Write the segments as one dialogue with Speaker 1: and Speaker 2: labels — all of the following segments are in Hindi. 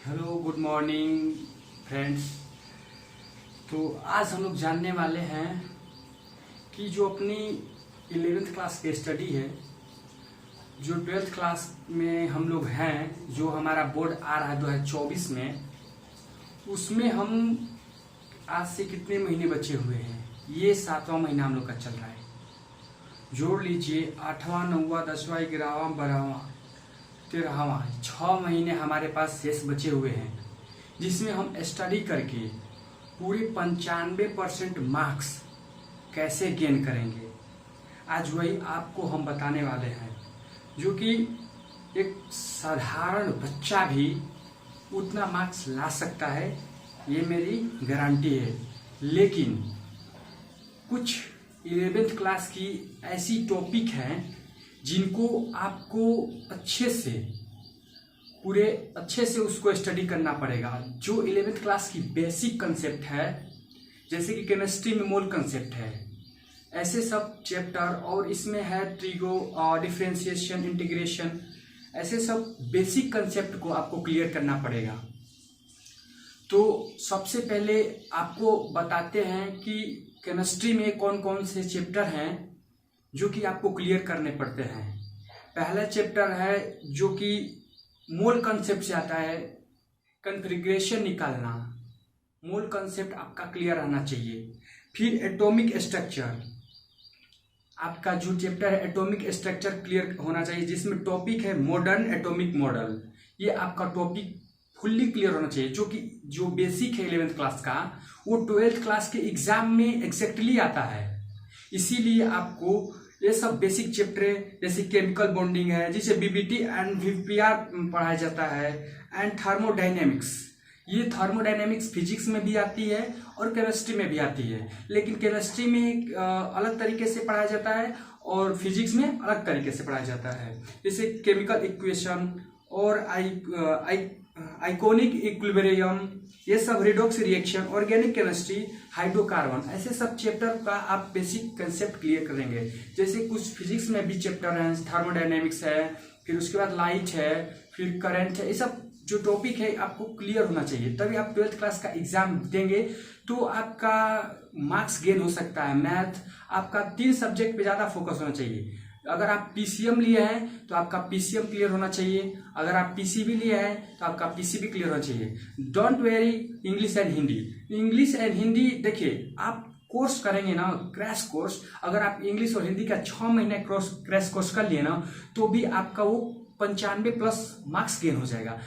Speaker 1: Hello good morning friends. तो आज हम लोग जानने वाले हैं कि जो अपनी 11th क्लास की स्टडी है, जो 12th क्लास में हम लोग हैं, जो हमारा बोर्ड आ रहा है 2024 में, उसमें हम आज से कितने महीने बचे हुए हैं। ये 7वां महीना हम लोग का चल रहा है। जोड़ लीजिए 8वां 9वां 10वां 11वां 12वां 13वां 6 महीने हमारे पास शेष बचे हुए हैं, जिसमें हम स्टडी करके पूरे 95% मार्क्स कैसे गेन करेंगे। आज वही आपको हम बताने वाले हैं, जो कि एक साधारण बच्चा भी उतना मार्क्स ला सकता है, ये मेरी गारंटी है। लेकिन कुछ 11th क्लास की ऐसी टॉपिक हैं जिनको आपको पूरे अच्छे से उसको स्टडी करना पड़ेगा। जो 11th क्लास की बेसिक कंसेप्ट है, जैसे कि केमिस्ट्री में मोल कंसेप्ट है, ऐसे सब चैप्टर, और इसमें है ट्रिगो और डिफरेंशिएशन, इंटीग्रेशन, ऐसे सब बेसिक कंसेप्ट को आपको क्लियर करना पड़ेगा। तो सबसे पहले आपको बताते हैं कि केमिस्ट्री में कौन कौन से चैप्टर हैं जो कि आपको क्लियर करने पड़ते हैं। पहला चैप्टर है जो कि मोल कंसेप्ट से आता है, कॉन्फ़िगरेशन निकालना। मोल कंसेप्ट आपका क्लियर रहना चाहिए। फिर एटॉमिक स्ट्रक्चर, आपका जो चैप्टर है एटॉमिक स्ट्रक्चर क्लियर होना चाहिए, जिसमें टॉपिक है मॉडर्न एटॉमिक मॉडल। ये आपका टॉपिक फुल्ली क्लियर होना चाहिए, जो बेसिक है 11th क्लास का, वो 12th क्लास के एग्जाम में एग्जैक्टली आता है। इसीलिए आपको ये सब बेसिक चैप्टर, जैसे केमिकल बॉन्डिंग है, जिसे बीबीटी एंड वीपीआर पढ़ाया जाता है, एंड थर्मोडायनेमिक्स, ये थर्मोडायनेमिक्स फिजिक्स में भी आती है और केमिस्ट्री में भी आती है। लेकिन केमिस्ट्री में अलग तरीके से पढ़ाया जाता है और फिजिक्स में अलग तरीके से पढ़ाया जाता है। जैसे केमिकल इक्वेशन और आइकोनिक इक्विलिब्रियम, ये सब redox reaction, organic chemistry, hydrocarbon, ऐसे सब चैप्टर का आप बेसिक कंसेप्ट क्लियर करेंगे। जैसे कुछ फिजिक्स में भी चैप्टर हैं, थर्मोडायनेमिक्स है, फिर उसके बाद लाइट है, फिर करंट है। ये सब जो टॉपिक है आपको क्लियर होना चाहिए, तभी आप 12th क्लास का एग्जाम देंगे तो आपका मार्क्स गेन हो सकता है। मैथ आपका 3 सब्जेक्ट पे ज़्यादा फोकस होना चाहिए। अगर आप पीसीएम लिए हैं तो आपका पीसीएम क्लियर होना चाहिए, अगर आप पीसीबी लिए हैं तो आपका पीसीबी क्लियर होना चाहिए। Don't very English and Hindi. English and Hindi देखिए, आप कोर्स करेंगे ना, क्रैश कोर्स, अगर आप इंग्लिश और हिंदी का 6 महीने क्रैश कोर्स कर लिए ना, तो भी आपका वो 95+ मार्क्स गेन हो जाएगा।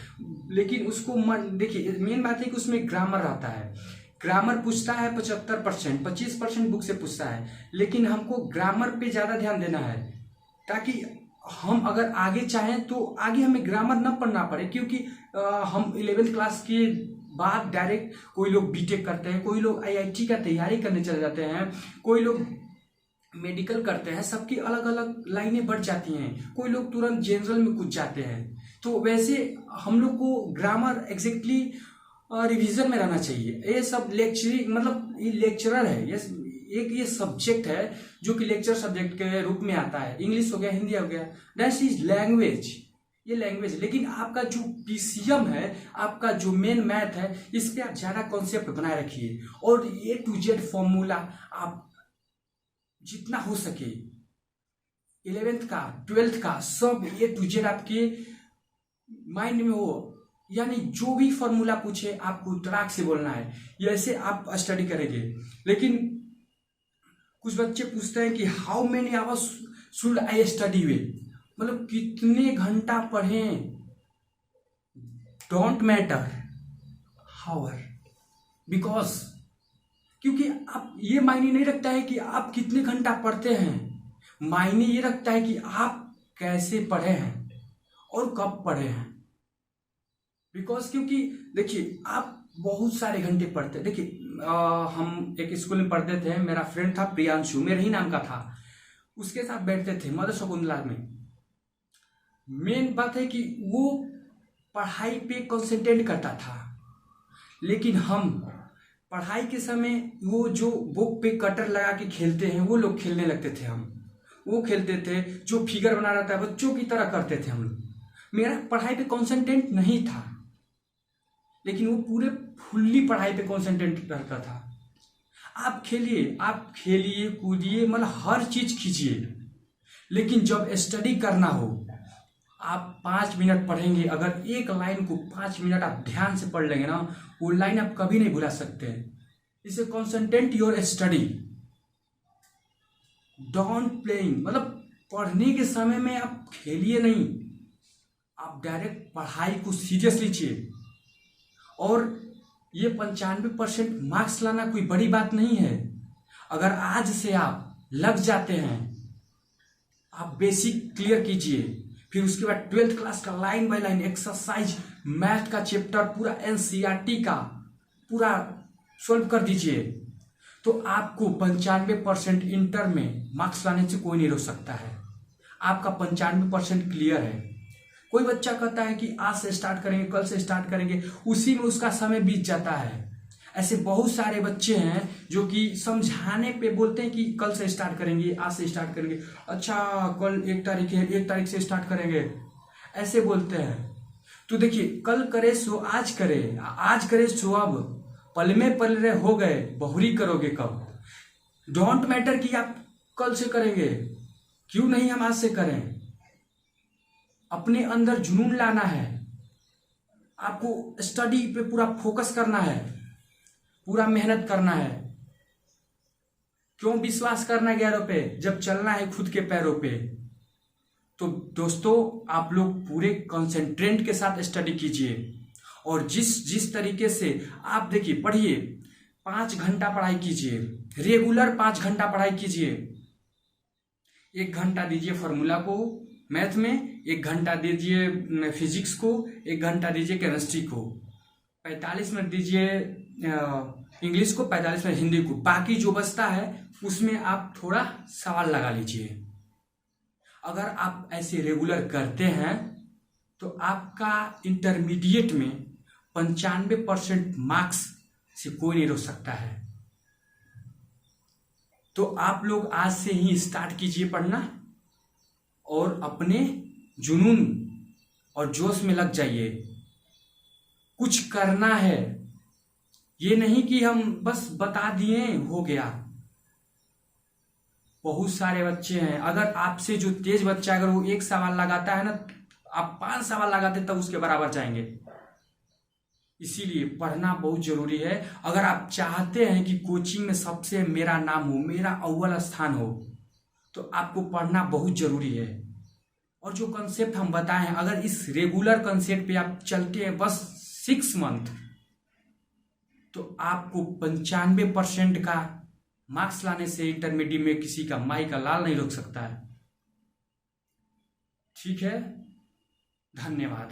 Speaker 1: लेकिन उसको देखिए, मेन बात है कि उसमें ग्रामर रहता है। ग्रामर पूछता है 75%, 25% बुक से पूछता है, लेकिन हमको ग्रामर पे ज़्यादा ध्यान देना है, ताकि हम अगर आगे चाहें तो आगे हमें ग्रामर न पढ़ना पड़े। क्योंकि हम 11th क्लास के बाद डायरेक्ट कोई लोग बीटेक करते हैं, कोई लोग आईआईटी का तैयारी करने चले जाते हैं, कोई लोग मेडिकल करते हैं, सबकी अलग अलग लाइनें बढ़ जाती हैं, कोई लोग तुरंत जनरल में कूद जाते हैं। तो वैसे हम लोग को ग्रामर एग्जैक्टली रिवीजन में रहना चाहिए। ये सब लेक्चरिंग, मतलब ये लेक्चरर है, ये सब्जेक्ट है जो कि लेक्चर सब्जेक्ट के रूप में आता है। इंग्लिश हो गया, हिंदी हो गया, दैट इज लैंग्वेज, ये लैंग्वेज। लेकिन आपका जो पीसीएम है, आपका जो मेन मैथ है, इस पे आप ज्यादा कॉन्सेप्ट बनाए रखिए, और A to Z फॉर्मूला आप जितना हो सके 11th का 12th का सब A to Z आपके माइंड में हो। यानी जो भी फॉर्मूला पूछे आपको तड़ाक से बोलना है, ये ऐसे आप स्टडी करेंगे। लेकिन कुछ बच्चे पूछते हैं कि how many hours should I study with, मतलब कितने घंटा पढ़ें। डोंट मैटर हावर, बिकॉज क्योंकि आप ये मायने नहीं रखता है कि आप कितने घंटा पढ़ते हैं, मायने ये रखता है कि आप कैसे पढ़े हैं और कब पढ़े हैं। बिकॉज क्योंकि देखिए, आप बहुत सारे घंटे पढ़ते हैं। देखिए, हम एक स्कूल में पढ़ते थे, मेरा फ्रेंड था प्रियांशु, मेरे ही नाम का था, उसके साथ बैठते थे मदर शकुंतला में। मेन बात है कि वो पढ़ाई पे कंसंट्रेट करता था, लेकिन हम पढ़ाई के समय वो जो बुक पे कटर लगा के खेलते हैं, वो लोग खेलने लगते थे। हम वो खेलते थे, जो फिगर बना रहता है बच्चों की तरह करते थे हम लोग। मेरा पढ़ाई पे कंसंट्रेट नहीं था। लेकिन वो पूरे फुल्ली पढ़ाई पे कॉन्सेंट्रेट रहता था। आप खेलिए कूदिए, मतलब हर चीज कीजिए, लेकिन जब स्टडी करना हो, आप 5 मिनट पढ़ेंगे, अगर एक लाइन को 5 मिनट आप ध्यान से पढ़ लेंगे ना, वो लाइन आप कभी नहीं भुला सकते। इसे concentrate your study, don't playing, मतलब पढ़ने के समय में आप खेलिए नहीं, आप डायरेक्ट पढ़ाई को सीरियस लीजिए। और ये 95% मार्क्स लाना कोई बड़ी बात नहीं है। अगर आज से आप लग जाते हैं, आप बेसिक क्लियर कीजिए, फिर उसके बाद 12th क्लास का line by line exercise, math का चैप्टर पूरा एनसीईआरटी का पूरा सॉल्व कर दीजिए, तो आपको 95% इंटर में मार्क्स लाने से कोई नहीं रोक सकता है। आपका 95% क्लियर है। कोई बच्चा कहता है कि आज से स्टार्ट करेंगे, कल से स्टार्ट करेंगे, उसी में उसका समय बीत जाता है। ऐसे बहुत सारे बच्चे हैं जो कि समझाने पे बोलते हैं कि कल से स्टार्ट करेंगे, आज से स्टार्ट करेंगे, अच्छा कल 1 तारीख है, 1 तारीख से स्टार्ट करेंगे, ऐसे बोलते हैं। तो देखिए, कल करे सो आज करे, आज करे सो अब, पल में पल रहे हो गए, बहुरी करोगे कब। डोंट मैटर कि आप कल से करेंगे, क्यों नहीं हम आज से करें। अपने अंदर जुनून लाना है, आपको स्टडी पे पूरा फोकस करना है, पूरा मेहनत करना है। क्यों विश्वास करना गैरों पे जब चलना है खुद के पैरों पे। तो दोस्तों, आप लोग पूरे कंसंट्रेट के साथ स्टडी कीजिए, और जिस तरीके से आप देखिए, पढ़िए, 5 घंटा पढ़ाई कीजिए, रेगुलर 5 घंटा पढ़ाई कीजिए। 1 घंटा दीजिए फार्मूला को मैथ में, 1 घंटा दीजिए फिजिक्स को, 1 घंटा दीजिए केमिस्ट्री को, 45 मिनट दीजिए इंग्लिश को, 45 मिनट हिंदी को। बाकी जो बचता है उसमें आप थोड़ा सवाल लगा लीजिए। अगर आप ऐसे रेगुलर करते हैं तो आपका इंटरमीडिएट में 95% मार्क्स से कोई नहीं रोक सकता है। तो आप लोग आज से ही स्टार्ट कीजिए पढ़ना, और अपने जुनून और जोश में लग जाइए। कुछ करना है, ये नहीं कि हम बस बता दिए हो गया। बहुत सारे बच्चे हैं, अगर आपसे जो तेज बच्चा, अगर वो 1 सवाल लगाता है ना, आप 5 सवाल लगाते तब उसके बराबर जाएंगे। इसीलिए पढ़ना बहुत जरूरी है। अगर आप चाहते हैं कि कोचिंग में सबसे मेरा नाम हो, मेरा अव्वल स्थान हो, तो आपको पढ़ना बहुत जरूरी है। और जो कंसेप्ट हम बताए हैं, अगर इस रेगुलर कंसेप्ट पे आप चलते हैं बस 6 मंथ, तो आपको 95% का मार्क्स लाने से इंटरमीडिएट में किसी का माई का लाल नहीं रोक सकता है। ठीक है, धन्यवाद।